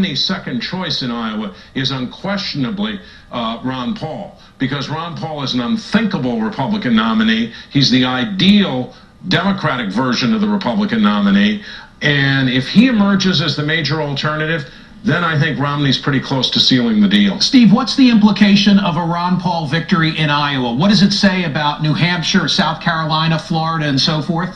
Romney's second choice in Iowa is unquestionably Ron Paul, because Ron Paul is an unthinkable Republican nominee. He's the ideal Democratic version of the Republican nominee. And if he emerges as the major alternative, then I think Romney's pretty close to sealing the deal. Steve, what's the implication of a Ron Paul victory in Iowa? What does it say about New Hampshire, South Carolina, Florida, and so forth?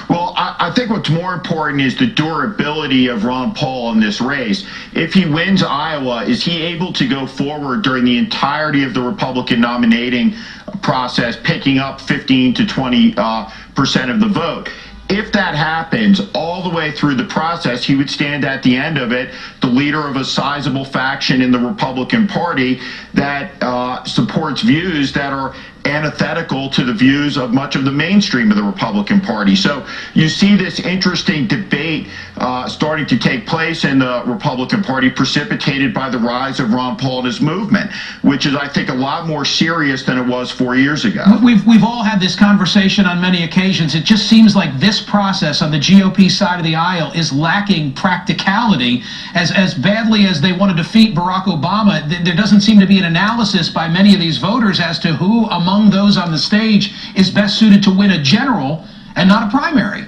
Well, I think what's more important is the durability of Ron Paul in this race. If he wins Iowa, is he able to go forward during the entirety of the Republican nominating process, picking up 15 to 20% of the vote? If that happens all the way through the process, he would stand at the end of it, the leader of a sizable faction in the Republican Party that supports views that are antithetical to the views of much of the mainstream of the Republican Party. So you see this interesting debate starting to take place in the Republican Party, precipitated by the rise of Ron Paul and his movement, which is, I think, a lot more serious than it was 4 years ago. We've all had this conversation on many occasions. It just seems like this process on the GOP side of the aisle is lacking practicality. As badly as they want to defeat Barack Obama, there doesn't seem to be an analysis by many of these voters as to who among those on the stage is best suited to win a general and not a primary.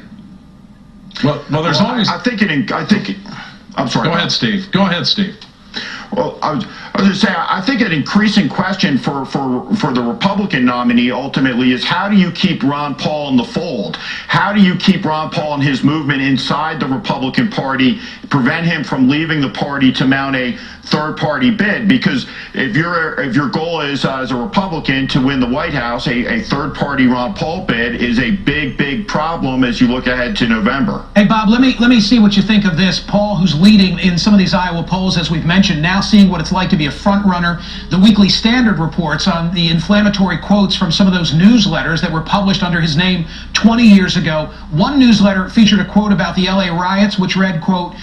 Well, there's always. I'm sorry. Go ahead, Steve. Go ahead, Steve. Well, I was going to say, I think an increasing question for the Republican nominee ultimately is, how do you keep Ron Paul in the fold? How do you keep Ron Paul and his movement inside the Republican Party, prevent him from leaving the party to mount a third-party bid? Because if your goal is as a Republican to win the White House, a third-party Ron Paul bid is a big problem as you look ahead to November. Hey, Bob, let me see what you think of this. Paul, who's leading in some of these Iowa polls, as we've mentioned, now seeing what it's like to be a front runner. The Weekly Standard reports on the inflammatory quotes from some of those newsletters that were published under his name 20 years ago. One newsletter featured a quote about the LA riots, which read, quote,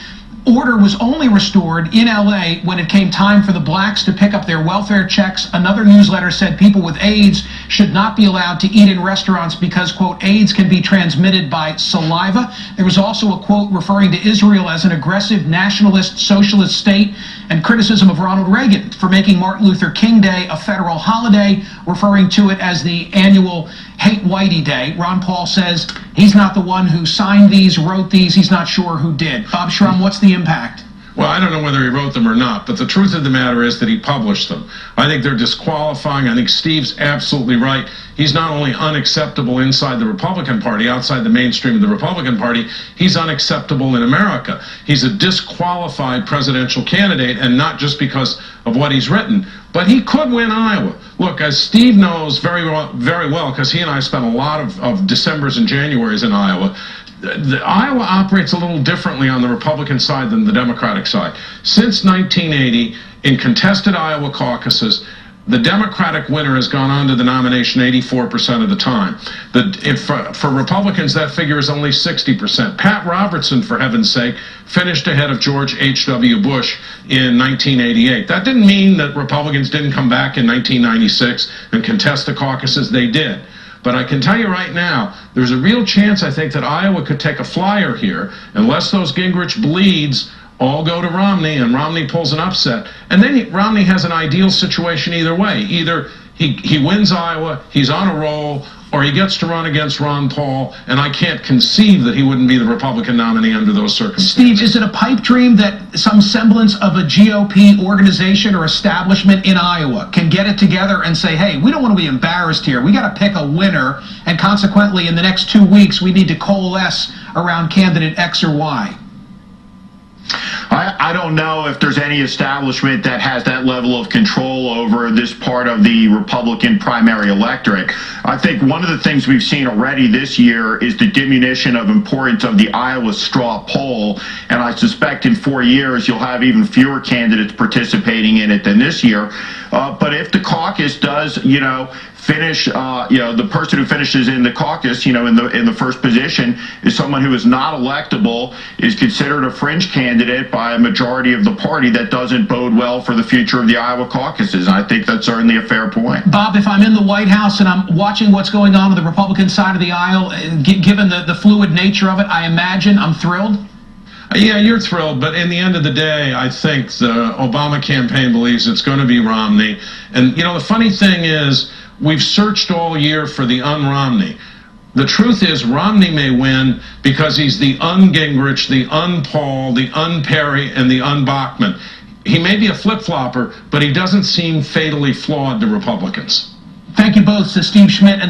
"Order was only restored in LA when it came time for the blacks to pick up their welfare checks." Another newsletter said people with AIDS should not be allowed to eat in restaurants because, quote, AIDS can be transmitted by saliva. There was also a quote referring to Israel as an aggressive nationalist socialist state, and criticism of Ronald Reagan for making Martin Luther King Day a federal holiday, referring to it as the annual Hate Whitey Day. Ron Paul says he's not the one who signed these, wrote these. He's not sure who did. Bob Shrum, what's the impact? Well, I don't know whether he wrote them or not, but the truth of the matter is that he published them. I think they're disqualifying. I think Steve's absolutely right. He's not only unacceptable inside the Republican Party, outside the mainstream of the Republican Party, he's unacceptable in America. He's a disqualified presidential candidate, and not just because of what he's written, but he could win Iowa. Look, as Steve knows very well, because he and I spent a lot of Decembers and Januaries in Iowa, Iowa operates a little differently on the Republican side than the Democratic side. Since 1980, in contested Iowa caucuses, the Democratic winner has gone on to the nomination 84% of the time. For Republicans, that figure is only 60%. Pat Robertson, for heaven's sake, finished ahead of George H.W. Bush in 1988. That didn't mean that Republicans didn't come back in 1996 and contest the caucuses. They did. But I can tell you right now, there's a real chance, I think, that Iowa could take a flyer here, unless those Gingrich bleeds all go to Romney and Romney pulls an upset. And then Romney has an ideal situation either way. Either he wins Iowa, he's on a roll, or he gets to run against Ron Paul, and I can't conceive that he wouldn't be the Republican nominee under those circumstances. Steve, is it a pipe dream that some semblance of a GOP organization or establishment in Iowa can get it together and say, hey, we don't want to be embarrassed here. We got to pick a winner, and consequently, in the next 2 weeks, we need to coalesce around candidate X or Y? I don't know if there's any establishment that has that level of control over this part of the Republican primary electorate. I think one of the things we've seen already this year is the diminution of importance of the Iowa straw poll, and I suspect in 4 years you'll have even fewer candidates participating in it than this year. But if the caucus does, finish, the person who finishes in the caucus, in the first position is someone who is not electable, is considered a fringe candidate by a majority of the party. That doesn't bode well for the future of the Iowa caucuses. I think that's certainly a fair point. Bob, if I'm in the White House and I'm watching what's going on the Republican side of the aisle, given the fluid nature of it, I imagine I'm thrilled. Yeah, you're thrilled, but in the end of the day, I think the Obama campaign believes it's going to be Romney. And, you know, the funny thing is, we've searched all year for the un-Romney. The truth is, Romney may win because he's the un-Gingrich, the un-Paul, the un-Perry, and the un-Bachmann. He may be a flip-flopper, but he doesn't seem fatally flawed to Republicans. Thank you both to Steve Schmidt and